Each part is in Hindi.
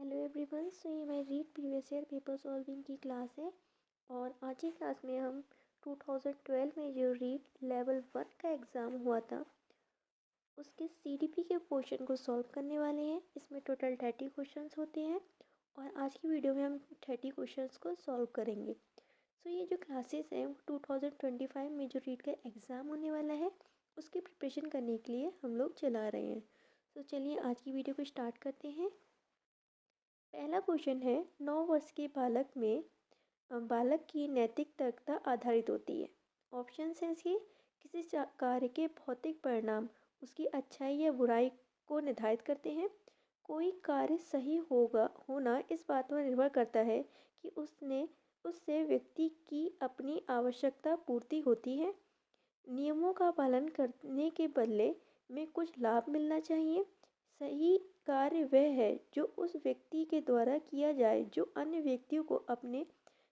Hello everyone. सो ये मैं read previous year paper solving की क्लास है और आज की क्लास में हम 2012 में जो रीड लेवल 1 का एग्ज़ाम हुआ था उसके सीडीपी के क्वेश्चन को सॉल्व करने वाले हैं। इसमें टोटल 30 क्वेश्चंस होते हैं और आज की वीडियो में हम 30 क्वेश्चंस को सॉल्व करेंगे। सो ये जो क्लासेस हैं वो 2025 में जो रीड का एग्ज़ाम होने वाला है उसकी प्रिपरेशन करने के लिए हम लोग चला रहे हैं। तो चलिए आज की वीडियो को स्टार्ट करते हैं। पहला क्वेश्चन है 9 वर्ष के बालक की नैतिकता आधारित होती है। ऑप्शन है इसके किसी कार्य के भौतिक परिणाम उसकी अच्छाई या बुराई को निर्धारित करते हैं। कोई कार्य सही होना इस बात पर निर्भर करता है कि उससे व्यक्ति की अपनी आवश्यकता पूर्ति होती है। नियमों का पालन करने के बदले में कुछ लाभ मिलना चाहिए। सही कार्य वह है जो उस व्यक्ति के द्वारा किया जाए जो अन्य व्यक्तियों को अपने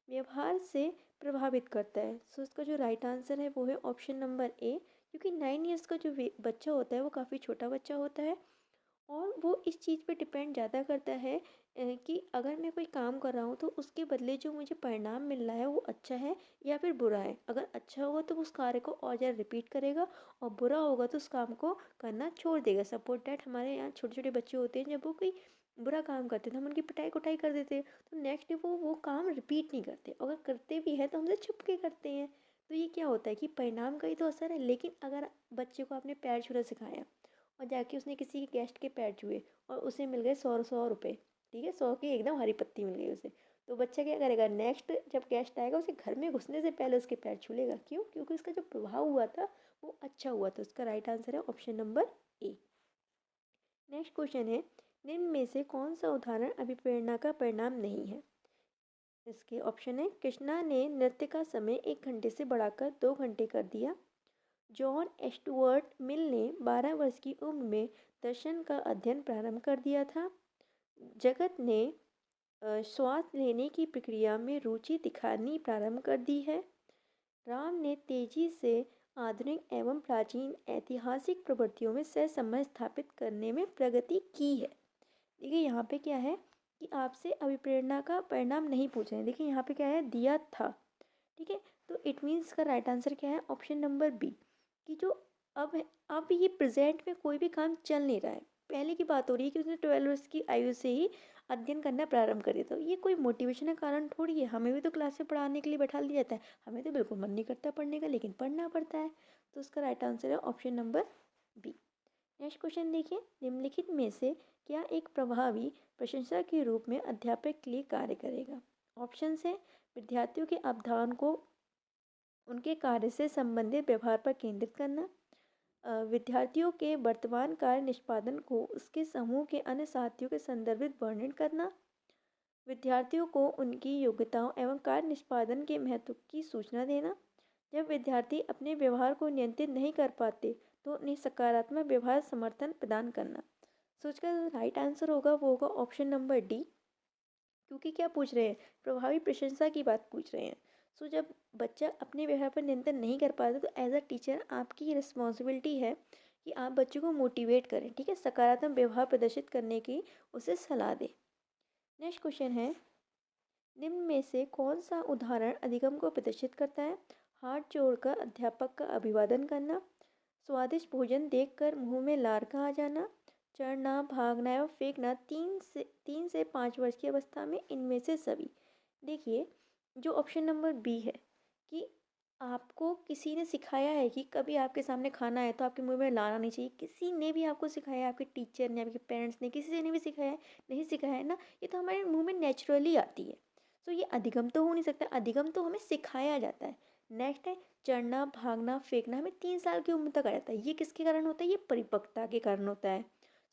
व्यवहार से प्रभावित करता है। सो इसका जो राइट आंसर है वो है ऑप्शन नंबर ए, क्योंकि 9 ईयर्स का जो बच्चा होता है वो काफ़ी छोटा बच्चा होता है और वो इस चीज़ पे डिपेंड ज़्यादा करता है कि अगर मैं कोई काम कर रहा हूँ तो उसके बदले जो मुझे परिणाम मिल रहा है वो अच्छा है या फिर बुरा है। अगर अच्छा होगा तो उस कार्य को और ज़्यादा रिपीट करेगा और बुरा होगा तो उस काम को करना छोड़ देगा। सपोज डैट हमारे यहाँ छोटे छोटे बच्चे होते हैं, जब वो कोई बुरा काम करते हैं तो हम उनकी पिटाई कुटाई कर देते हैं, तो नेक्स्ट डे वो काम रिपीट नहीं करते। अगर करते भी हैं तो हमसे छुप के करते हैं। तो ये क्या होता है कि परिणाम का ही तो असर है। लेकिन अगर बच्चे को आपने पैर छूना सिखाया और जाके उसने किसी गेस्ट के पैर छुए और उसे मिल गए 100 रुपये, ठीक है, 100 की एकदम हरी पत्ती मिल गई उसे, तो बच्चा क्या करेगा? नेक्स्ट जब गेस्ट आएगा उसे घर में घुसने से पहले उसके पैर छू लेगा। क्यों? क्योंकि उसका जो प्रभाव हुआ था वो अच्छा हुआ था। उसका राइट आंसर है option number A. Next question है निम्न में से कौन सा उदाहरण अभिप्रेरणा का परिणाम नहीं है? इसके ऑप्शन है कृष्णा ने नृत्य का समय 1 घंटे से बढ़ाकर 2 घंटे कर दिया। जॉन एस्टुअर्ट मिल ने 12 वर्ष की उम्र में दर्शन का अध्ययन प्रारंभ कर दिया था। जगत ने श्वास लेने की प्रक्रिया में रुचि दिखानी प्रारंभ कर दी है। राम ने तेजी से आधुनिक एवं प्राचीन ऐतिहासिक प्रवृत्तियों में सहसंबंध स्थापित करने में प्रगति की है। देखिए यहाँ पे क्या है कि आपसे अभिप्रेरणा का परिणाम नहीं पूछ रहे हैं। देखिए यहाँ पे क्या है, दिया था, ठीक है। तो इट मीन्स का राइट आंसर क्या है? ऑप्शन नंबर बी, कि जो अब ये प्रेजेंट में कोई भी काम चल नहीं रहा है। पहले की बात हो रही है कि उसने 12 वर्ष की आयु से ही अध्ययन करना प्रारंभ कर दिया। तो ये कोई मोटिवेशन का कारण थोड़ी है। हमें भी तो क्लास में पढ़ाने के लिए बैठा दिया जाता है, हमें तो बिल्कुल मन नहीं करता पढ़ने का, लेकिन पढ़ना पड़ता है। तो उसका राइट आंसर है option number B. Next question देखिए, निम्नलिखित में से क्या एक प्रभावी प्रशंसा के रूप में अध्यापक के लिए कार्य करेगा? ऑप्शन है विद्यार्थियों के अवधान को उनके कार्य से संबंधित व्यवहार पर केंद्रित करना, विद्यार्थियों के वर्तमान कार्य निष्पादन को उसके समूह के अन्य साथियों के संदर्भित वर्णन करना, विद्यार्थियों को उनकी योग्यताओं एवं कार्य निष्पादन के महत्व की सूचना देना। जब विद्यार्थी अपने व्यवहार को नियंत्रित नहीं कर पाते तो उन्हें सकारात्मक व्यवहार समर्थन प्रदान करना। सोचकर राइट आंसर होगा वो होगा ऑप्शन नंबर डी, क्योंकि क्या पूछ रहे हैं? प्रभावी प्रशंसा की बात पूछ रहे हैं। सो जब बच्चा अपने व्यवहार पर नियंत्रण नहीं कर पाता तो एज अ टीचर आपकी रिस्पॉन्सिबिलिटी है कि आप बच्चे को मोटिवेट करें, ठीक है, सकारात्मक व्यवहार प्रदर्शित करने की उसे सलाह दें। नेक्स्ट क्वेश्चन है निम्न में से कौन सा उदाहरण अधिगम को प्रदर्शित करता है? हाथ जोड़कर अध्यापक का अभिवादन करना, स्वादिष्ट भोजन देखकर मुंह में लार का आ जाना, चढ़ना, भागना एवं फेंकना 3 से 5 वर्ष की अवस्था में, इनमें से सभी। देखिए जो ऑप्शन नंबर बी है कि आपको किसी ने सिखाया है कि कभी आपके सामने खाना है तो आपके मुंह में लाना नहीं चाहिए। किसी ने भी आपको सिखाया है, आपके टीचर ने, आपके पेरेंट्स ने, किसी ने भी सिखाया है? नहीं सिखाया है ना। ये तो हमारे मुंह में नेचुरली आती है। सो ये अधिगम तो हो नहीं सकता। अधिगम तो हमें सिखाया जाता है। नेक्स्ट है चढ़ना, भागना, फेंकना हमें 3 साल की उम्र तक आ जाता है। ये किसके कारण होता है? ये परिपक्वता के कारण होता है।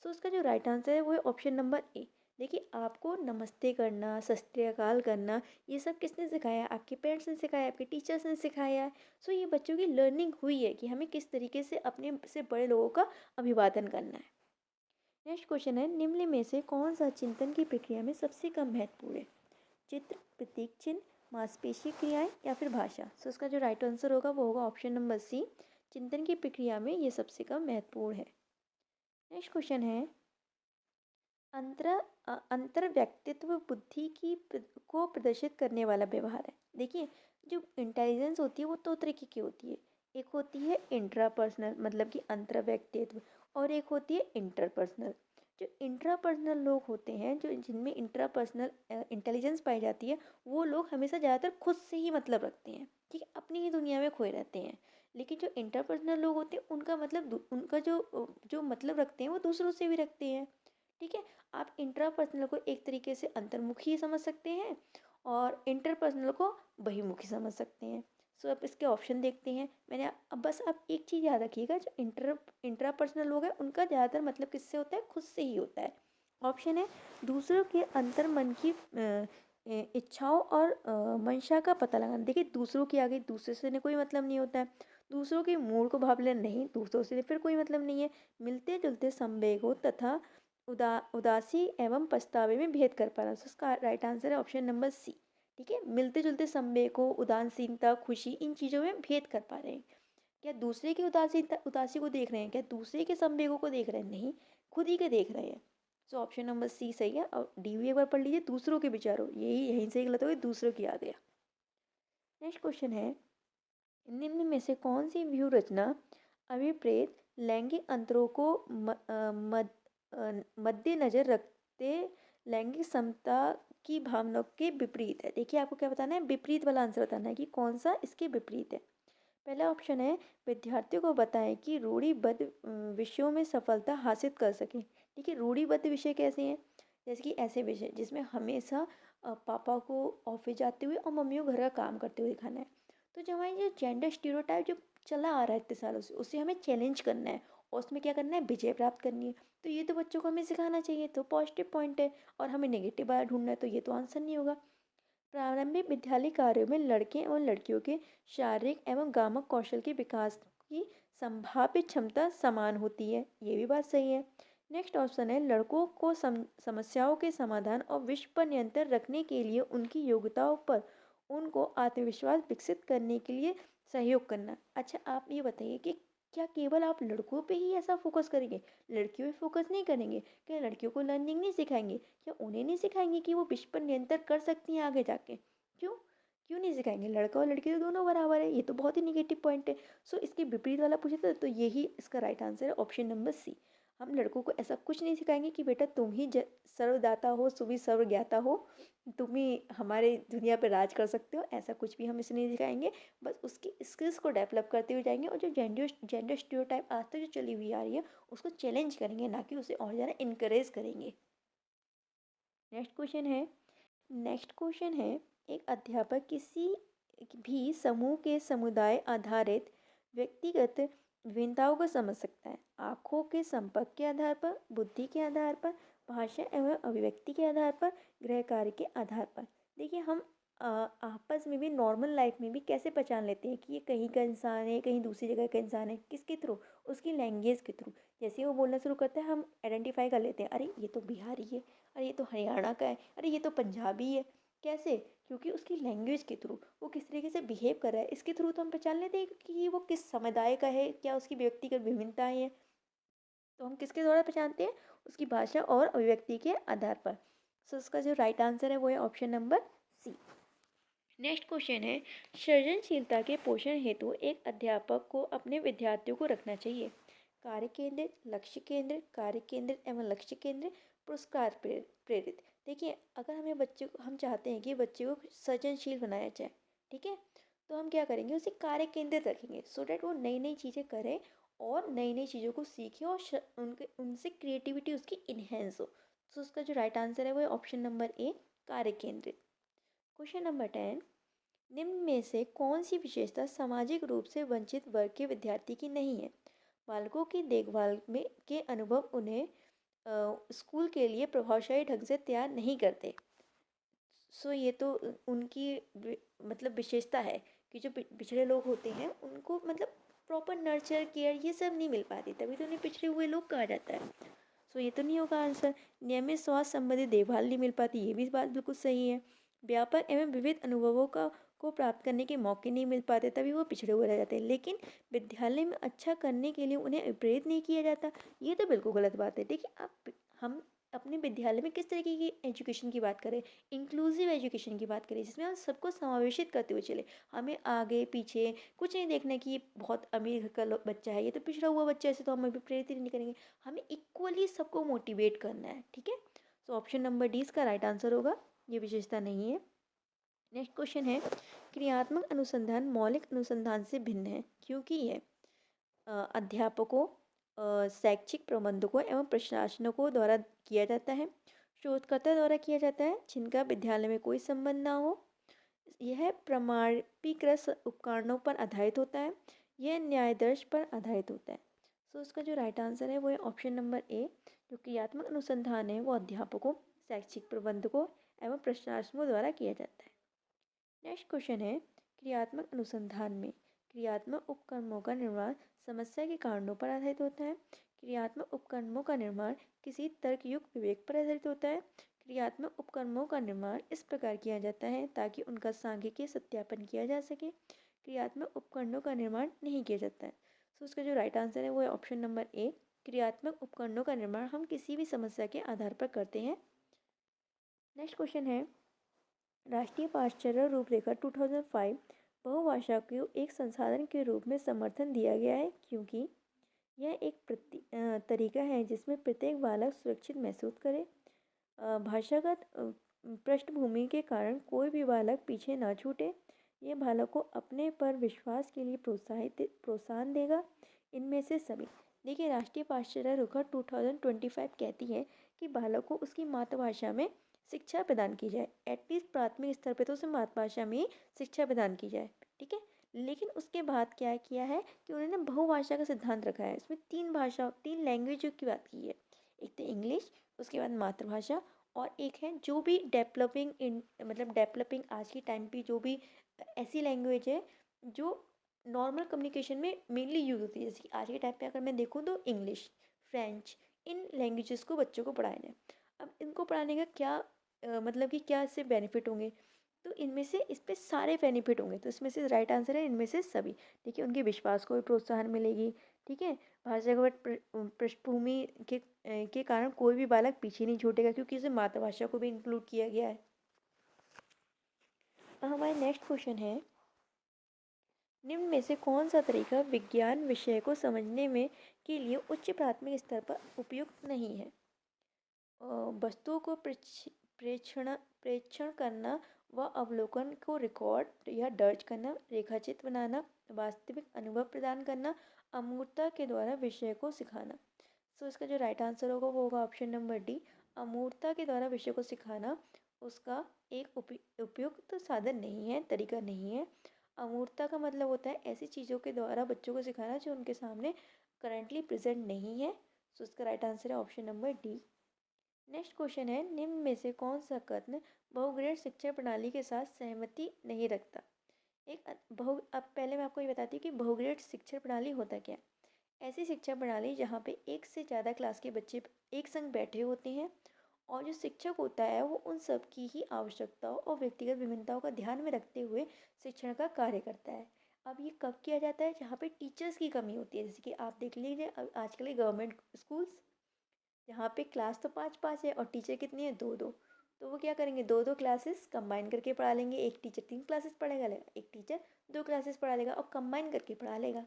सो उसका जो राइट आंसर है वो है ऑप्शन नंबर ए। देखिए आपको नमस्ते करना, सत श्री अकाल करना, ये सब किसने सिखाया? आपके पेरेंट्स ने सिखाया, आपके टीचर्स ने सिखाया है। सो ये बच्चों की लर्निंग हुई है कि हमें किस तरीके से अपने से बड़े लोगों का अभिवादन करना है। नेक्स्ट क्वेश्चन है निम्न में से कौन सा चिंतन की प्रक्रिया में सबसे कम महत्वपूर्ण है? चित्र, प्रतीक चिन्ह, मांसपेशी क्रियाएं या फिर भाषा? सो इसका जो राइट आंसर होगा वो होगा ऑप्शन नंबर सी, चिंतन की प्रक्रिया में ये सबसे कम महत्वपूर्ण है। नेक्स्ट क्वेश्चन है अंतर व्यक्तित्व बुद्धि को प्रदर्शित करने वाला व्यवहार है। देखिए, जो इंटेलिजेंस होती है वो दो तरीके की होती है। एक होती है इंट्रापर्सनल, मतलब कि अंतर व्यक्तित्व, और एक होती है इंटरपर्सनल। जो इंट्रापर्सनल लोग होते हैं, जो जिनमें इंट्रापर्सनल इंटेलिजेंस पाई जाती है, वो लोग हमेशा ज़्यादातर खुद से ही मतलब रखते हैं, ठीक है, अपनी ही दुनिया में खोए रहते हैं। लेकिन जो इंटरपर्सनल लोग होते हैं, उनका मतलब उनका जो मतलब रखते हैं वो दूसरों से भी रखते हैं, ठीक है। आप इंट्रापर्सनल को एक तरीके से अंतर्मुखी समझ सकते हैं और इंटरपर्सनल को बहिर्मुखी समझ सकते हैं। सो अब इसके ऑप्शन देखते हैं। अब बस आप एक चीज़ याद रखिएगा, जो इंट्रापर्सनल लोग हैं उनका ज़्यादातर मतलब किससे होता है, खुद से ही होता है। ऑप्शन है दूसरों के अंतर मन की इच्छाओं और मंशा का पता लगाना। देखिए, दूसरों की आगे दूसरे से कोई मतलब नहीं होता है, दूसरों के मूड को भाव लेना नहीं, दूसरों से फिर कोई मतलब नहीं है। मिलते जुलते संवेगों तथा उदासी एवं पछतावे में भेद कर पाना। तो इसका राइट आंसर है ऑप्शन नंबर सी, ठीक है। मिलते जुलते संवेगों, उदासीनता, खुशी, इन चीज़ों में भेद कर पा रहे हैं। क्या दूसरे की उदासी को देख रहे हैं, क्या दूसरे के संवेगों को देख रहे हैं, नहीं, खुद ही के देख रहे हैं। सो ऑप्शन नंबर सी सही है। और डी भी एक बार पढ़ लीजिए, दूसरों के विचारों, यही यहीं से गलत हो गई, दूसरों की आ गया। नेक्स्ट क्वेश्चन है, निम्न में से कौन सी व्यू रचना अभिप्रेत लैंगिक अंतरों को मद्देनजर रखते लैंगिक समता की भावनाओं के विपरीत है। देखिए, आपको क्या बताना है, विपरीत वाला आंसर बताना है कि कौन सा इसके विपरीत है। पहला ऑप्शन है, विद्यार्थियों को बताएं कि रूढ़िबद्ध विषयों में सफलता हासिल कर सकें। ठीक है, रूढ़िबद्ध विषय कैसे हैं, जैसे कि ऐसे विषय जिसमें हमेशा पापा को ऑफिस जाते हुए और मम्मी को घर का काम करते हुए दिखाना है। तो जो हमारी जो जेंडर स्टीरियोटाइप जो चला आ रहा है इतने सालों से, उसे हमें चैलेंज करना है और उसमें क्या करना है, विजय प्राप्त करनी है। तो ये तो बच्चों को हमें सिखाना चाहिए, तो पॉजिटिव पॉइंट है। और हमें नेगेटिव बात ढूंढना है, तो ये तो आंसर नहीं होगा। प्रारंभिक विद्यालय कार्यों में लड़के एवं लड़कियों के शारीरिक एवं गामक कौशल के विकास की संभावित क्षमता समान होती है, ये भी बात सही है। नेक्स्ट ऑप्शन है, लड़कों को समस्याओं के समाधान और विश्व पर नियंत्रण रखने के लिए उनकी योग्यताओं पर उनको आत्मविश्वास विकसित करने के लिए सहयोग करना। अच्छा, आप ये बताइए कि क्या केवल आप लड़कों पे ही ऐसा फोकस करेंगे, लड़कियों पे फोकस नहीं करेंगे? क्या लड़कियों को लर्निंग नहीं सिखाएंगे? क्या उन्हें नहीं सिखाएंगे कि वो विश्व पर नियंत्रण कर सकती हैं आगे जाके? क्यों क्यों नहीं सिखाएंगे? लड़का और लड़की तो दोनों बराबर है, ये तो बहुत ही निगेटिव पॉइंट है। सो इसके विपरीत वाला पूछे तो यही इसका राइट आंसर है, ऑप्शन नंबर सी। हम लड़कों को ऐसा कुछ नहीं सिखाएंगे कि बेटा तुम ही सर्वदाता हो, सुभी सर्वज्ञाता हो, तुम ही हमारे दुनिया पर राज कर सकते हो, ऐसा कुछ भी हम इसे नहीं सिखाएंगे। बस उसकी स्किल्स को डेवलप करते हुए जाएंगे और जो जेंडर स्टीरियोटाइप आज तक जो चली हुई आ रही है उसको चैलेंज करेंगे, ना कि उसे और ज़्यादा इनकरेज करेंगे। नेक्स्ट क्वेश्चन है, एक अध्यापक किसी भी समूह के समुदाय आधारित व्यक्तिगत भिन्नताओं को समझ सकता है। आँखों के संपर्क के आधार पर, बुद्धि के आधार पर, भाषा एवं अभिव्यक्ति के आधार पर, गृह कार्य के आधार पर। देखिए, हम आपस में भी नॉर्मल लाइफ में भी कैसे पहचान लेते हैं कि ये कहीं का इंसान है, कहीं दूसरी जगह का इंसान है, किसके थ्रू, उसकी लैंग्वेज के थ्रू। जैसे वो बोलना शुरू करता है, हम आइडेंटिफाई कर लेते हैं, अरे ये तो बिहारी है, अरे ये तो हरियाणा का है, अरे ये तो पंजाबी है। कैसे? क्योंकि उसकी लैंग्वेज के थ्रू, वो किस तरीके से बिहेव कर रहा है, इसके थ्रू तो हम पहचान लेते हैं कि वो किस समुदाय का है, क्या उसकी व्यक्तिगत विभिन्नताएं हैं। तो हम किसके द्वारा पहचानते हैं? उसकी भाषा और अभिव्यक्ति के आधार पर। सो इसका जो राइट आंसर है वो है option number C. Next question है, सृजनशीलता के पोषण हेतु एक अध्यापक को अपने विद्यार्थियों को रखना चाहिए कार्य केंद्रित, लक्ष्य केंद्रित, कार्य केंद्रित एवं लक्ष्य केंद्रित, पुरस्कार प्रेरित। देखिए, अगर हम चाहते हैं कि बच्चे को सृजनशील बनाया जाए, ठीक है, तो हम क्या करेंगे, उसे कार्य केंद्रित रखेंगे सो डैट वो नई नई चीज़ें करे और नई नई चीज़ों को सीखे और उनसे क्रिएटिविटी उसकी इन्हेंस हो। तो उसका जो राइट आंसर है वो है ऑप्शन नंबर ए, कार्य केंद्रित। क्वेश्चन नंबर 10, निम्न में से कौन सी विशेषता सामाजिक रूप से वंचित वर्ग के विद्यार्थी की नहीं है? बालकों की देखभाल में के अनुभव उन्हें स्कूल के लिए प्रभावशाली ढंग से तैयार नहीं करते। सो ये तो उनकी मतलब विशेषता है कि जो पिछड़े लोग होते हैं उनको मतलब प्रॉपर नर्चर केयर ये सब नहीं मिल पाती, तभी तो उन्हें पिछड़े हुए लोग कहा जाता है। सो ये तो नहीं होगा आंसर। नियमित स्वास्थ्य संबंधी देखभाल नहीं मिल पाती, ये भी बात बिल्कुल सही है। व्यापक एवं विविध अनुभवों को प्राप्त करने के मौके नहीं मिल पाते, तभी वो पिछड़े हुए रह जाते हैं। लेकिन विद्यालय में अच्छा करने के लिए उन्हें प्रेरित नहीं किया जाता, ये तो बिल्कुल गलत बात है। देखिए, हम अपने विद्यालय में किस तरीके की एजुकेशन की बात करें, इंक्लूसिव एजुकेशन की बात करें, जिसमें हम सबको समावेशित करते हुए चले। हमें आगे पीछे कुछ नहीं देखना कि ये बहुत अमीर घर का बच्चा है, ये तो पिछड़ा हुआ बच्चा है, ऐसे तो हम अभी प्रेरित ही नहीं करेंगे। हमें इक्वली सबको मोटिवेट करना है, ठीक है। सो ऑप्शन नंबर डी इसका राइट आंसर होगा, ये विशेषता नहीं है। नेक्स्ट क्वेश्चन है, क्रियात्मक अनुसंधान मौलिक अनुसंधान से भिन्न है क्योंकि यह अध्यापकों, शैक्षिक प्रबंधकों एवं प्रशासकों द्वारा किया जाता है, शोधकर्ता द्वारा किया जाता है जिनका विद्यालय में कोई संबंध ना हो, यह प्रमाणीकृत उपकरणों पर आधारित होता है, यह न्यायादर्श पर आधारित होता है। सो इसका जो राइट आंसर है वो है ऑप्शन नंबर ए। जो क्रियात्मक अनुसंधान है वो अध्यापकों, शैक्षिक प्रबंधकों एवं प्रशासकों द्वारा किया जाता है। नेक्स्ट क्वेश्चन है, क्रियात्मक अनुसंधान में क्रियात्मक उपकरणों का निर्माण समस्या के कारणों पर आधारित होता है, क्रियात्मक उपकरणों का निर्माण किसी तर्कयुक्त विवेक पर आधारित होता है, क्रियात्मक उपकरणों का निर्माण इस प्रकार किया जाता है ताकि उनका सांख्यिकीय सत्यापन किया जा सके, क्रियात्मक उपकरणों का निर्माण नहीं किया जाता है। सो इसका जो राइट आंसर है वो है ऑप्शन नंबर ए। क्रियात्मक उपकरणों का निर्माण हम किसी भी समस्या के आधार पर करते हैं। नेक्स्ट क्वेश्चन है, राष्ट्रीय पाठचर्या रूपरेखा 2005 बहुभाषा को एक संसाधन के रूप में समर्थन दिया गया है क्योंकि यह एक तरीका है जिसमें प्रत्येक बालक सुरक्षित महसूस करे, भाषागत पृष्ठभूमि के कारण कोई भी बालक पीछे ना छूटे, ये बालक को अपने पर विश्वास के लिए प्रोत्साहन देगा, इनमें से सभी। देखिए, राष्ट्रीय पाठचर्या रूपरेखा 2025 कहती है कि बालक को उसकी मातृभाषा में शिक्षा प्रदान की जाए, एटलीस्ट प्राथमिक स्तर पर तो उसे मातृभाषा में ही शिक्षा प्रदान की जाए, ठीक है। लेकिन उसके बाद क्या किया है कि उन्होंने बहुभाषा का सिद्धांत रखा है, इसमें तीन लैंग्वेजों की बात की है। एक तो इंग्लिश, उसके बाद मातृभाषा, और एक है जो भी डेवलपिंग आज के टाइम पे जो भी ऐसी लैंग्वेज है जो नॉर्मल कम्युनिकेशन में मेनली यूज़ होती है। जैसे कि आज के टाइम पे अगर मैं देखूँ तो इंग्लिश, फ्रेंच, इन लैंग्वेजेस को बच्चों को पढ़ाया जाए। अब इनको पढ़ाने का क्या मतलब कि क्या इससे बेनिफिट होंगे, तो इनमें से इस पे सारे बेनिफिट होंगे। तो इसमें से राइट आंसर है इनमें से सभी। देखिए, उनके विश्वास को भी प्रोत्साहन मिलेगी, ठीक है। भाषागत पृष्ठभूमि के कारण कोई भी बालक पीछे नहीं छूटेगा क्योंकि इसे मातृभाषा को भी इंक्लूड किया गया है। अब हमारा नेक्स्ट क्वेश्चन है, निम्न में से कौन सा तरीका विज्ञान विषय को समझने में के लिए उच्च प्राथमिक स्तर पर उपयुक्त नहीं है। वस्तुओं को प्रेक्षण करना व अवलोकन को रिकॉर्ड या दर्ज करना, रेखाचित्र बनाना, वास्तविक अनुभव प्रदान करना, अमूर्तता के द्वारा विषय को सिखाना। सो इसका जो राइट आंसर होगा वो होगा ऑप्शन नंबर डी। अमूर्तता के द्वारा विषय को सिखाना उसका एक उपयुक्त साधन नहीं है, तरीका नहीं है। अमूर्तता का मतलब होता है ऐसी चीज़ों के द्वारा बच्चों को सिखाना जो उनके सामने करंटली प्रेजेंट नहीं है। सो इसका राइट आंसर है option number D. Next question है, निम्न में से कौन सा कथन बहुग्रेड शिक्षा प्रणाली के साथ सहमति नहीं रखता। अब पहले मैं आपको ये बताती हूँ कि बहुग्रेड शिक्षा प्रणाली होता क्या है। ऐसी शिक्षा प्रणाली जहाँ पे एक से ज़्यादा क्लास के बच्चे एक संग बैठे होते हैं और जो शिक्षक होता है वो उन सब की ही आवश्यकताओं और व्यक्तिगत विभिन्नताओं का ध्यान में रखते हुए शिक्षण का कार्य करता है। अब ये कब किया जाता है, जहाँ पे टीचर्स की कमी होती है। जैसे कि आप देख लीजिए आजकल गवर्नमेंट स्कूल्स, यहाँ पे क्लास तो 5-5 है और टीचर कितनी है, 2-2। तो वो क्या करेंगे, 2-2 क्लासेस कंबाइन करके पढ़ा लेंगे। एक टीचर 3 क्लासेस पढ़ेगा लेगा, एक टीचर 2 क्लासेस पढ़ा लेगा और कंबाइन करके पढ़ा लेगा,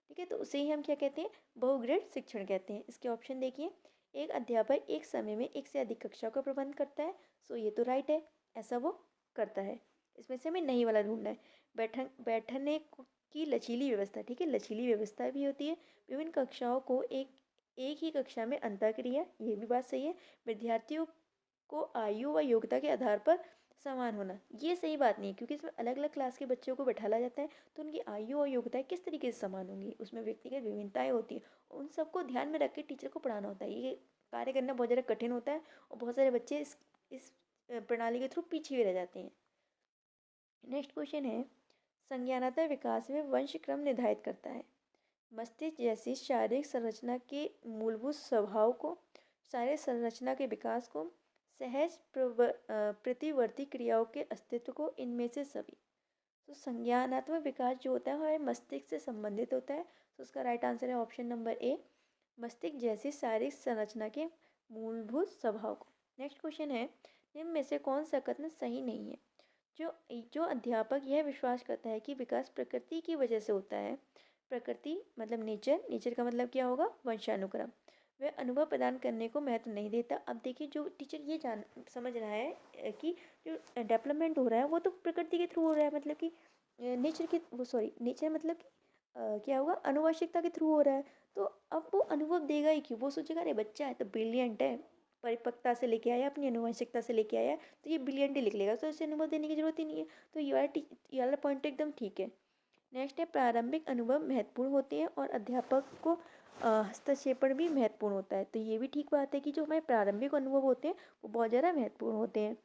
ठीक है। तो उसे ही हम क्या कहते हैं, बहुग्रेड शिक्षण कहते हैं। इसके ऑप्शन देखिए, एक अध्यापक एक समय में एक से अधिक कक्षाओं का प्रबंध करता है। सो ये तो राइट है, ऐसा वो करता है। इसमें से हमें नहीं वाला ढूंढना है। बैठने की लचीली व्यवस्था, ठीक है, लचीली व्यवस्था भी होती है। विभिन्न कक्षाओं को एक ही कक्षा में अंतःक्रिया, ये भी बात सही है। विद्यार्थियों को आयु व योग्यता के आधार पर समान होना, ये सही बात नहीं है क्योंकि इसमें अलग अलग क्लास के बच्चों को बैठाला जाता है तो उनकी आयु और योग्यताएं किस तरीके से समान होंगी, उसमें व्यक्तिगत विभिन्नताएं होती है। उन सबको ध्यान में रख के टीचर को पढ़ाना होता है। ये कार्य करना बहुत ज़्यादा कठिन होता है और बहुत सारे बच्चे इस प्रणाली के थ्रू पीछे भी रह जाते हैं। नेक्स्ट क्वेश्चन है, संज्ञानात्मक विकास में वंशक्रम निर्धारित करता है। मस्तिष्क जैसी शारीरिक संरचना के मूलभूत स्वभाव को, शारीरिक संरचना के विकास को, सहज प्रतिवर्ती क्रियाओं के अस्तित्व को, इनमें से सभी। तो संज्ञानात्मक विकास जो होता है हमारे मस्तिष्क से संबंधित होता है। तो उसका राइट आंसर है ऑप्शन नंबर ए। मस्तिष्क जैसी शारीरिक संरचना के मूलभूत स्वभाव को। नेक्स्ट क्वेश्चन है, निम्न में से कौन सा कथन सही नहीं है? जो जो अध्यापक यह विश्वास करता है कि विकास प्रकृति की वजह से होता है, प्रकृति मतलब नेचर, नेचर का मतलब क्या होगा? वंशानुक्रम, वह अनुभव प्रदान करने को महत्व नहीं देता। अब देखिए, जो टीचर ये जान समझ रहा है कि जो डेवलपमेंट हो रहा है वो तो प्रकृति के थ्रू हो रहा है, मतलब कि नेचर के वो सॉरी नेचर मतलब कि क्या होगा? आनुवंशिकता के थ्रू हो रहा है। तो अब वो अनुभव देगा ही क्यों? वो सोचेगा अरे बच्चा है तो ब्रिलियंट है, परिपक्वता से लेके आया, अपनी आनुवंशिकता से लेके आया, तो ये ब्रिलियंट ही लिख लेगा, तो इसे अनुभव देने की जरूरत ही नहीं है। तो ये वाला पॉइंट एकदम ठीक है। नेक्स्ट है, प्रारंभिक अनुभव महत्वपूर्ण होते हैं और अध्यापक को हस्तक्षेपण भी महत्वपूर्ण होता है। तो ये भी ठीक बात है कि जो हमारे प्रारंभिक अनुभव होते हैं वो बहुत ज़्यादा महत्वपूर्ण होते हैं।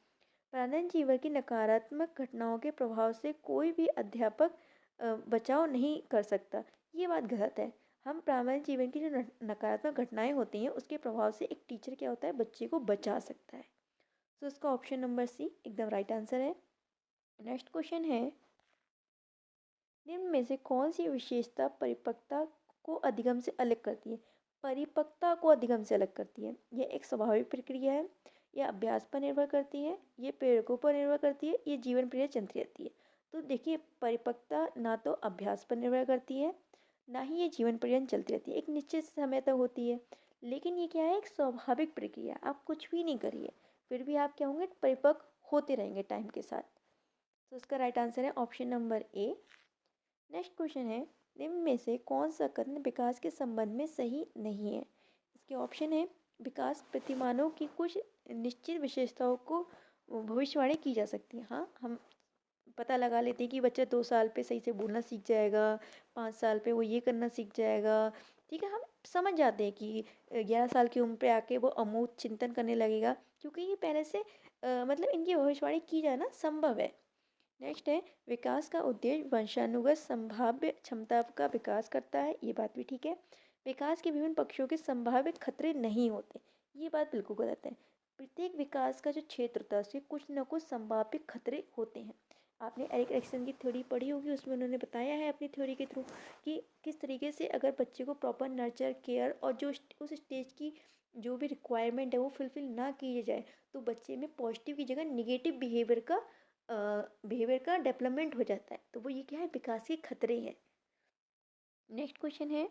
प्रारंभिक जीवन की नकारात्मक घटनाओं के प्रभाव से कोई भी अध्यापक बचाव नहीं कर सकता, ये बात गलत है। हम प्रारंभिक जीवन की जो नकारात्मक घटनाएं होती हैं उसके प्रभाव से एक टीचर क्या होता है? बच्चे को बचा सकता है। तो इसका ऑप्शन नंबर सी एकदम राइट आंसर है। नेक्स्ट क्वेश्चन है, निम्न में से कौन सी विशेषता परिपक्वता को अधिगम से अलग करती है? परिपक्वता को अधिगम से अलग करती है। यह एक स्वाभाविक प्रक्रिया है, यह अभ्यास पर निर्भर करती है, ये प्रेरकों पर निर्भर करती है, ये जीवन प्रक्रिया चलती रहती है। तो देखिए, परिपक्वता ना तो अभ्यास पर निर्भर करती है, ना ही ये जीवन प्रक्रिया चलती रहती है, एक निश्चित समय तक होती है। लेकिन ये क्या है? एक स्वाभाविक प्रक्रिया, आप कुछ भी नहीं करिए फिर भी आप क्या होंगे? परिपक्व होते रहेंगे टाइम के साथ। तो इसका राइट आंसर है option number A. Next question है, निम्न में से कौन सा कथन विकास के संबंध में सही नहीं है? इसके ऑप्शन है, विकास प्रतिमानों की कुछ निश्चित विशेषताओं को भविष्यवाणी की जा सकती है। हाँ, हम पता लगा लेते हैं कि बच्चा 2 साल पे सही से बोलना सीख जाएगा, 5 साल पे वो ये करना सीख जाएगा, ठीक है, हम समझ जाते हैं कि 11 साल की उम्र पे आके वो अमूर्त चिंतन करने लगेगा, क्योंकि ये पहले से मतलब इनकी भविष्यवाणी की जाना संभव है। नेक्स्ट है, विकास का उद्देश्य वंशानुगत संभाव्य क्षमता का विकास करता है, ये बात भी ठीक है। विकास के विभिन्न पक्षों के संभाव्य खतरे नहीं होते, ये बात बिल्कुल गलत है। प्रत्येक विकास का जो क्षेत्र होता है उसके कुछ न कुछ संभाव्य खतरे होते हैं। आपने एरिक एरिक्सन की थ्योरी पढ़ी होगी, उसमें उन्होंने बताया है अपनी थ्योरी के थ्रू कि किस तरीके से अगर बच्चे को प्रॉपर नर्चर केयर और जो उस स्टेज की जो भी रिक्वायरमेंट है वो फुलफिल ना की जाए तो बच्चे में पॉजिटिव की जगह निगेटिव बिहेवियर का डेवलपमेंट हो जाता है। तो वो ये क्या है? विकास के खतरे हैं। नेक्स्ट क्वेश्चन है,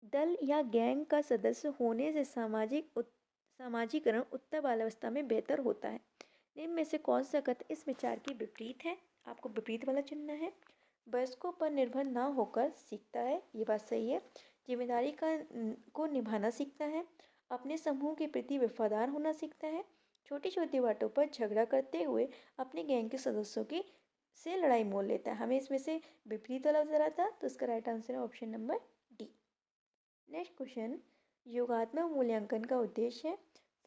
दल या गैंग का सदस्य होने से सामाजिकरण उत्तर बाल्यावस्था में बेहतर होता है। निम्न में से कौन सा कथन इस विचार की विपरीत है? आपको विपरीत वाला चुनना है। वयस्कों पर निर्भर ना होकर सीखता है, ये बात सही है। जिम्मेदारी को निभाना सीखता है, अपने समूह के प्रति वफादार होना सीखता है, छोटी छोटी बातों पर झगड़ा करते हुए अपने गैंग के सदस्यों की से लड़ाई मोल लेता है। हमें इसमें से विपरीत वाला जरा था, तो इसका राइट आंसर है option number D. Next question, योगात्मक मूल्यांकन का उद्देश्य है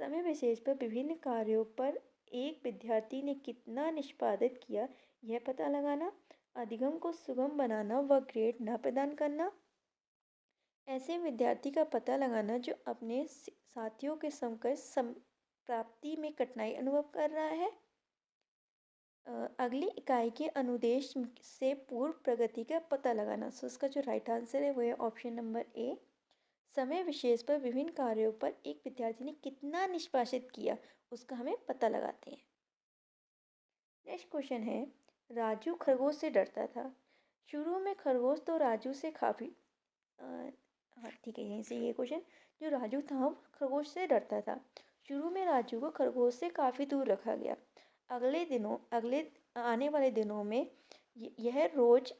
समय विशेष पर विभिन्न कार्यों पर एक विद्यार्थी ने कितना निष्पादित किया यह पता लगाना, अधिगम को सुगम बनाना व ग्रेड न प्रदान करना, ऐसे विद्यार्थी का पता लगाना जो अपने साथियों के समकक्ष प्राप्ति में कठिनाई अनुभव कर रहा है, अगली इकाई के अनुदेश से पूर्व प्रगति का पता लगाना। सो इसका जो राइट आंसर है वो है ऑप्शन नंबर ए। समय विशेष पर विभिन्न कार्यों पर एक विद्यार्थी ने कितना निष्पादित किया उसका हमें पता लगाते हैं। नेक्स्ट क्वेश्चन है, राजू खरगोश से डरता था। शुरू में खरगोश तो राजू से काफ़ी हाँ ठीक है, यहीं से ये क्वेश्चन, जो राजू था वो खरगोश से डरता था। शुरू में राजू को खरगोश से काफ़ी दूर रखा गया। अगले आने वाले दिनों में यह रोज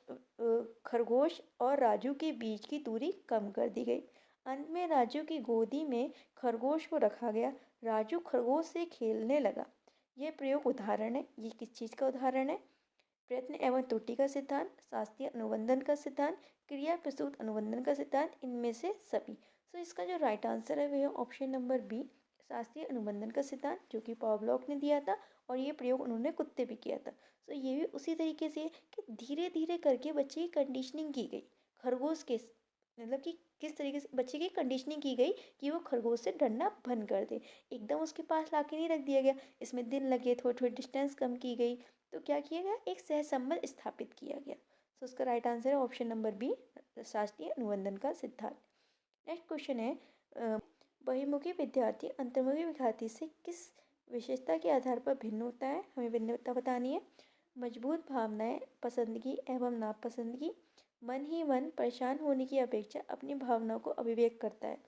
खरगोश और राजू के बीच की दूरी कम कर दी गई। अंत में राजू की गोदी में खरगोश को रखा गया। राजू खरगोश से खेलने लगा। यह प्रयोग उदाहरण है। ये किस चीज़ का उदाहरण है? प्रयत्न एवं त्रुटि का सिद्धांत, शास्त्रीय अनुबंधन का सिद्धांत, क्रिया प्रस्तुत अनुबंधन का सिद्धांत, इनमें से सभी। सो इसका जो राइट आंसर है वह है ऑप्शन नंबर बी, शास्त्रीय अनुबंधन का सिद्धांत, जो कि पावलोव ने दिया था और ये प्रयोग उन्होंने कुत्ते पे किया था। सो ये भी उसी तरीके से कि धीरे धीरे करके बच्चे की कंडीशनिंग की गई खरगोश के, मतलब कि किस तरीके से बच्चे की कंडीशनिंग की गई कि वो खरगोश से डरना बंद कर दे। एकदम उसके पास लाके नहीं रख दिया गया, इसमें दिन लगे, थोड़ी थोड़ी डिस्टेंस कम की गई, तो क्या किया गया? एक सहसंबंध स्थापित किया गया। तो उसका राइट आंसर है ऑप्शन नंबर बी, शास्त्रीय अनुबंधन का सिद्धांत। नेक्स्ट क्वेश्चन है, बहिर्मुखी विद्यार्थी अंतर्मुखी विद्यार्थी से किस विशेषता के आधार पर भिन्न होता है, हमें भिन्नता बतानी है। मजबूत भावनाएं, पसंदगी एवं नापसंदगी, मन ही मन परेशान होने की अपेक्षा अपनी भावनाओं को अभिव्यक्त करता है।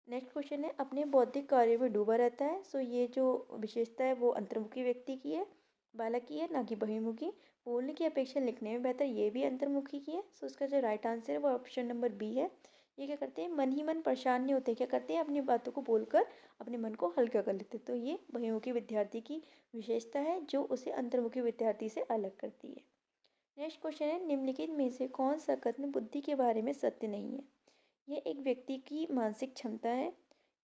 नेक्स्ट क्वेश्चन है, अपने बौद्धिक कार्यों में डूबा रहता है। सो ये जो विशेषता है वो अंतर्मुखी व्यक्ति की है, बालक की है, ना कि बहिर्मुखी। बोलने की अपेक्षा लिखने में बेहतर, ये भी अंतर्मुखी की है। सो इसका जो राइट आंसर है वो ऑप्शन नंबर बी है। ये क्या करते हैं, मन ही मन परेशान नहीं होते, क्या करते हैं, अपनी बातों को बोलकर अपने मन को हल्का कर लेते हैं। तो ये बहिर्मुखी विद्यार्थी की विशेषता है जो उसे अंतर्मुखी विद्यार्थी से अलग करती है। नेक्स्ट क्वेश्चन है, निम्नलिखित में से कौन सा कथन बुद्धि के बारे में सत्य नहीं है। यह एक व्यक्ति की मानसिक क्षमता है।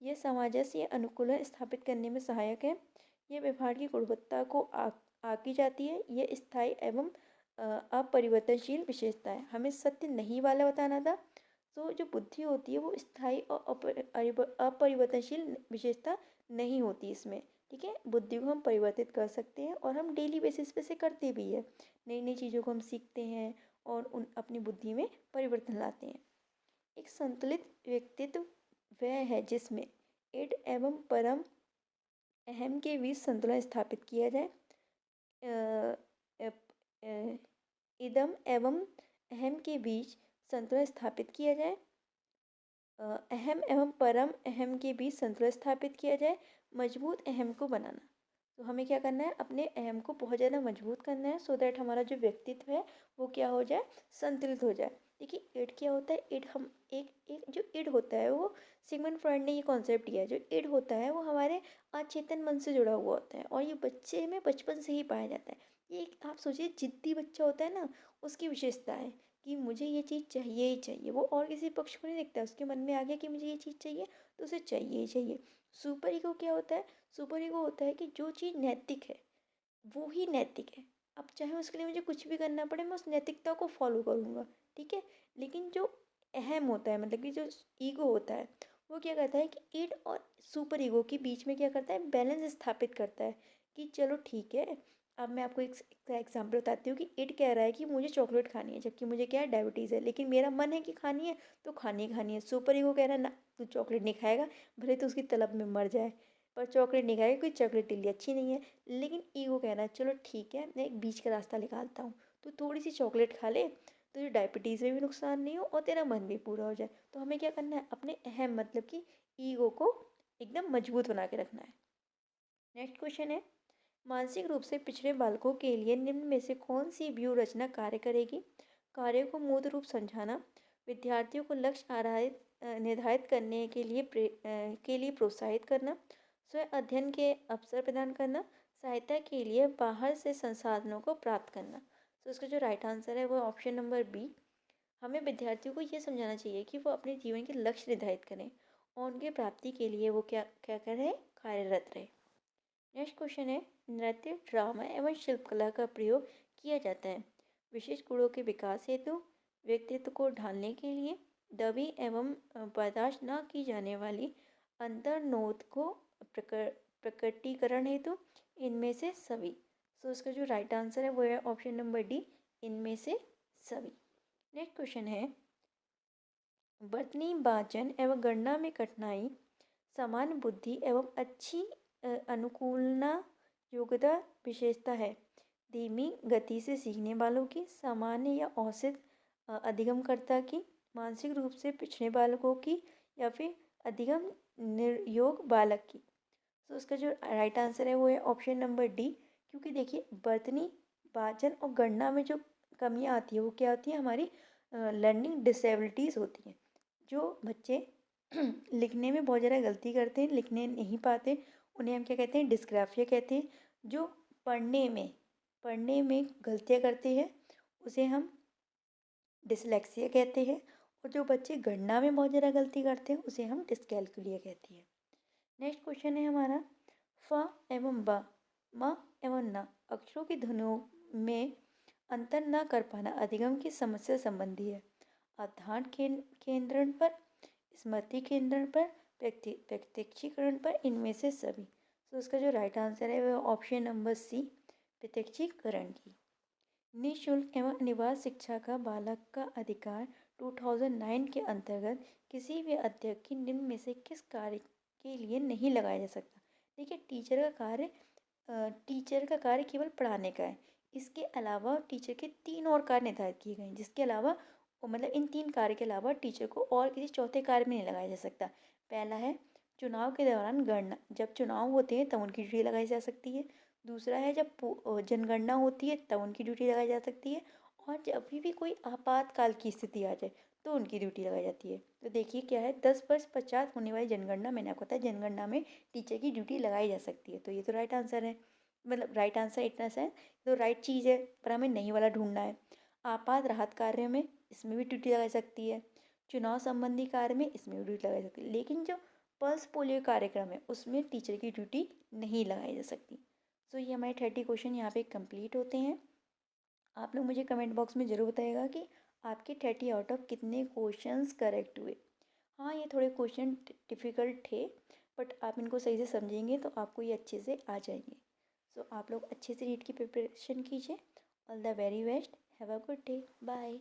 यह सामंजस्य या अनुकूलन स्थापित करने में सहायक है। यह व्यवहार की गुणवत्ता को आंकी जाती है। यह स्थायी एवं अपरिवर्तनशील विशेषता है। हमें सत्य नहीं वाला बताना था। तो जो बुद्धि होती है वो स्थायी और अपरिवर्तनशील विशेषता नहीं होती इसमें। ठीक है, बुद्धि को हम परिवर्तित कर सकते हैं और हम डेली बेसिस पे से करते भी है। नई नई चीज़ों को हम सीखते हैं और उन अपनी बुद्धि में परिवर्तन लाते हैं। एक संतुलित व्यक्तित्व वह है जिसमें इड एवं परम अहम के बीच संतुलन स्थापित किया जाए। इदम एवं अहम के बीच संतुलन स्थापित किया जाए। अहम एवं परम अहम के बीच संतुलन स्थापित किया जाए। मजबूत अहम को बनाना। तो हमें क्या करना है, अपने अहम को बहुत ज़्यादा मजबूत करना है सो दैट हमारा जो व्यक्तित्व है वो क्या हो जाए, संतुलित हो जाए। देखिए इड क्या होता है, इड हम एक जो इड होता है वो सिगमंड फ्रॉइड ने ये कॉन्सेप्ट दिया है। जो इड होता है वो हमारे अचेतन मन से जुड़ा हुआ होता है और ये बच्चे में बचपन से ही पाया जाता है। ये एक आप सोचिए जिद्दी बच्चा होता है ना, उसकी विशेषता है कि मुझे ये चीज़ चाहिए ही चाहिए। वो और किसी पक्ष को नहीं देखता, उसके मन में आ गया कि मुझे ये चीज़ चाहिए तो उसे चाहिए ही चाहिए। सुपर ईगो क्या होता है, सुपर ईगो होता है कि जो चीज़ नैतिक है वो ही नैतिक है। अब चाहे उसके लिए मुझे कुछ भी करना पड़े मैं उस नैतिकता को फॉलो करूँगा। ठीक है, लेकिन जो अहम होता है मतलब कि जो ईगो होता है वो क्या करता है कि इड और सुपर ईगो के बीच में क्या करता है, बैलेंस स्थापित करता है कि चलो ठीक है। अब मैं आपको एक एग्जाम्पल बताती हूँ कि इड कह रहा है कि मुझे चॉकलेट खानी है जबकि मुझे क्या है, डायबिटीज़ है, लेकिन मेरा मन है कि खानी है तो खानी है। सुपर ईगो कह रहा है ना तू चॉकलेट नहीं खाएगा, भले तो उसकी तलब में मर जाए पर चॉकलेट नहीं खाएगा, कोई चॉकलेट के लिए अच्छी नहीं है। लेकिन ईगो कह रहा है चलो ठीक है मैं एक बीच का रास्ता निकालता हूँ, तो थोड़ी सी चॉकलेट खा ले, तुझे डायबिटीज़ में भी नुकसान नहीं हो और तेरा मन भी पूरा हो जाए। तो हमें क्या करना है, अपने अहम मतलब कि ईगो को एकदम मजबूत बना के रखना है। नेक्स्ट क्वेश्चन है, मानसिक रूप से पिछड़े बालकों के लिए निम्न में से कौन सी व्यूह रचना कार्य करेगी। कार्य को मूल रूप समझाना, विद्यार्थियों को लक्ष्य आधारित निर्धारित करने के लिए प्रोत्साहित करना, स्व अध्ययन के अवसर प्रदान करना, सहायता के लिए बाहर से संसाधनों को प्राप्त करना। तो इसका जो राइट आंसर है वो ऑप्शन नंबर बी। हमें विद्यार्थियों को ये समझाना चाहिए कि वो अपने जीवन के लक्ष्य निर्धारित करें और उनके प्राप्ति के लिए वो क्या क्या करें, कार्यरत रहे। नेक्स्ट क्वेश्चन है, नृत्य, ड्रामा एवं शिल्पकला का प्रयोग किया जाता है विशेष गुणों के विकास हेतु, व्यक्तित्व को ढालने के लिए, दबी एवं बर्दाश्त न की जाने वाली अंतर्नोद को प्रकटीकरण हेतु, इनमें से सभी। सो इसका जो राइट आंसर है वो है ऑप्शन नंबर डी, इनमें से सभी। नेक्स्ट क्वेश्चन है, वर्तनी वाचन एवं गणना में कठिनाई, समान बुद्धि एवं अच्छी अनुकूलना योग्यता विशेषता है। धीमी गति से सीखने वालों की, सामान्य या औसत अधिगमकर्ता की, मानसिक रूप से पिछड़े बालकों की या फिर अधिगम निर्योग बालक की। तो उसका जो राइट आंसर है वो है ऑप्शन नंबर डी। क्योंकि देखिए वर्तनी वाचन और गणना में जो कमियां आती है वो क्या होती है, हमारी लर्निंग डिसेबिलिटीज़ होती हैं। जो बच्चे लिखने में बहुत ज़्यादा गलती करते हैं, लिखने नहीं पाते, उन्हें हम क्या कहते हैं, डिस्ग्राफिया कहते हैं। जो पढ़ने में गलतियाँ करते हैं उसे हम डिसलेक्सिया कहते हैं। और जो बच्चे गणना में बहुत ज़्यादा गलती करते हैं उसे हम डिसकैलकुलिया कहते हैं। नेक्स्ट क्वेश्चन है हमारा, फ एवं ब, म एवं न अक्षरों की ध्वनियों में अंतर न कर पाना अधिगम की समस्या संबंधी है। अवधान केंद्रण पर, स्मृति केंद्रण पर, प्रत्यक्षीकरण पर, इनमें से सभी। तो उसका जो राइट आंसर है वह ऑप्शन नंबर सी, प्रत्यक्षीकरण की। निःशुल्क एवं अनिवार्य शिक्षा का बालक का अधिकार 2009 के अंतर्गत किसी भी अध्यक्ष की निम्न में से किस कार्य के लिए नहीं लगाया जा सकता। देखिए, टीचर का कार्य केवल पढ़ाने का है। इसके अलावा टीचर के 3 और कार्य निर्धारित किए गए हैं, जिसके अलावा मतलब इन 3 कार्य के अलावा टीचर को और किसी चौथे कार्य में नहीं लगाया जा सकता। पहला है चुनाव के दौरान गणना, जब चुनाव होते हैं तब उनकी ड्यूटी लगाई जा सकती है। दूसरा है जब जनगणना होती है तब उनकी ड्यूटी लगाई जा सकती है। और जब भी कोई आपातकाल की स्थिति आ जाए तो उनकी ड्यूटी लगाई जाती है। तो देखिए क्या है, 10 वर्ष पश्चात होने वाली जनगणना, मैंने आपको बताया जनगणना में टीचर की ड्यूटी लगाई जा सकती है। तो ये तो राइट आंसर है, मतलब राइट आंसर इतना सा है, तो राइट चीज़ है, पर हमें नहीं वाला ढूंढना है। आपात राहत कार्य में इसमें भी ड्यूटी लगाई सकती है। चुनाव संबंधी कार्य में इसमें भी ड्यूटी लगाई सकती है, लेकिन जो पल्स पोलियो कार्यक्रम है उसमें टीचर की ड्यूटी नहीं लगाई जा सकती। सो ये हमारे 30 क्वेश्चन यहाँ पे कंप्लीट होते हैं। आप लोग मुझे कमेंट बॉक्स में ज़रूर बताइएगा कि आपके 30 आउट ऑफ कितने क्वेश्चंस करेक्ट हुए। हाँ, ये थोड़े क्वेश्चन डिफ़िकल्ट थे, बट आप इनको सही से समझेंगे तो आपको ये अच्छे से आ जाएंगे। सो आप लोग अच्छे से रीड की प्रिपरेशन कीजिए। All the very best, have a good day, bye.